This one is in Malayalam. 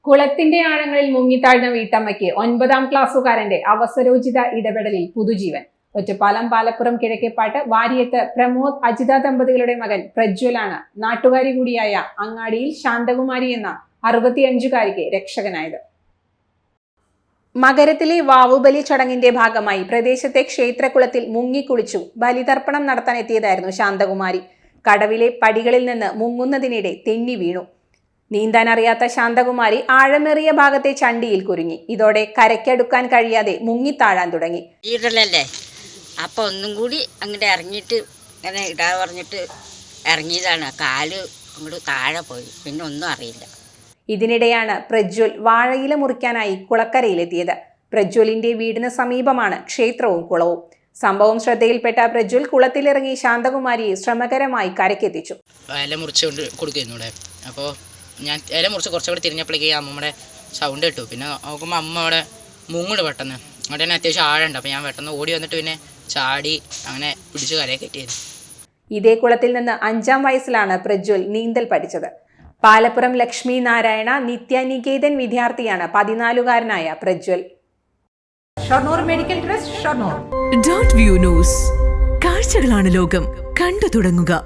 കുളത്തിന്റെ ആഴങ്ങളിൽ മുങ്ങിത്താഴ്ന്ന വീട്ടമ്മയ്ക്ക് 9ാം ക്ലാസ്സുകാരന്റെ അവസരോചിത ഇടപെടലിൽ പുതുജീവൻ. ഒറ്റപ്പാലം പാലപ്പുറം കിഴക്കേപ്പാട്ട് വാരിയത്ത് പ്രമോദ് അജിത ദമ്പതികളുടെ മകൻ പ്രജ്വലാണ് നാട്ടുകാരി കൂടിയായ അങ്ങാടിയിൽ ശാന്തകുമാരി എന്ന 65-കാരിക്ക് രക്ഷകനായത്. മകരത്തിലെ വാവുബലി ചടങ്ങിന്റെ ഭാഗമായി പ്രദേശത്തെ ക്ഷേത്രകുളത്തിൽ മുങ്ങിക്കുളിച്ചു ബലിതർപ്പണം നടത്താനെത്തിയതായിരുന്നു ശാന്തകുമാരി. കടവിലെ പടികളിൽ നിന്ന് മുങ്ങുന്നതിനിടെ തെന്നി വീണു. നീന്താൻ അറിയാത്ത ശാന്തകുമാരി ആഴമേറിയ ഭാഗത്തെ ചണ്ടിയിൽ കുരുങ്ങി. ഇതോടെ കരയ്ക്കടുക്കാൻ കഴിയാതെ മുങ്ങിത്താഴാൻ തുടങ്ങി. ഈടലല്ലേ അപ്പൊ ഒന്നും കൂടി അങ്ങോട്ട് ഇറങ്ങിയിട്ട് ഇങ്ങനെ ഇടാ പറഞ്ഞിട്ട് ഇറങ്ങിയതാണ്. കാല് അങ്ങോട്ട് താഴെ പോയി, പിന്നെ ഒന്നും അറിയില്ല. ഇതിനിടെയാണ് പ്രജ്വൽ വാഴയില മുറിക്കാനായി കുളക്കരയിലെത്തിയത്. പ്രജ്വലിന്റെ വീടിന് സമീപമാണ് ക്ഷേത്രവും കുളവും. സംഭവം ശ്രദ്ധയിൽപ്പെട്ട പ്രജ്വൽ കുളത്തിലിറങ്ങി ശാന്തകുമാരിയെ ശ്രമകരമായി കരയ്ക്കെത്തിച്ചു. ഇല മുറിച്ചുകൊണ്ട് കൊടുക്കുന്നു ഇവിടെ. അപ്പോൾ ഞാൻ ഇല മുറിച്ച് കുറച്ചുകൂടി തിരിഞ്ഞപ്പോഴേക്ക് അമ്മയുടെ സൗണ്ട് കിട്ടു. പിന്നെ നോക്കുമ്പോൾ അമ്മ അവിടെ മുങ്ങുണ്ട് പെട്ടെന്ന്. അവിടെ തന്നെ അത്യാവശ്യം ആഴുണ്ട്. അപ്പോൾ ഞാൻ പെട്ടെന്ന് ഓടി വന്നിട്ട് പിന്നെ ചാടി അങ്ങനെ പിടിച്ച് കരയെ കെട്ടിയത്. ഇതേ കുളത്തിൽ നിന്ന് 5ാം വയസ്സിലാണ് പ്രജ്വൽ നീന്തൽ പഠിച്ചത്. പാലപ്പുറം ലക്ഷ്മി നാരായണ നിത്യനികേതൻ വിദ്യാർത്ഥിയാണ് 14-കാരനായ Prajwal. Shoranur medical trust, Shoranur. Dot view news. കാഴ്ചകളാണ് ലോകം, കണ്ടു തുടങ്ങുക.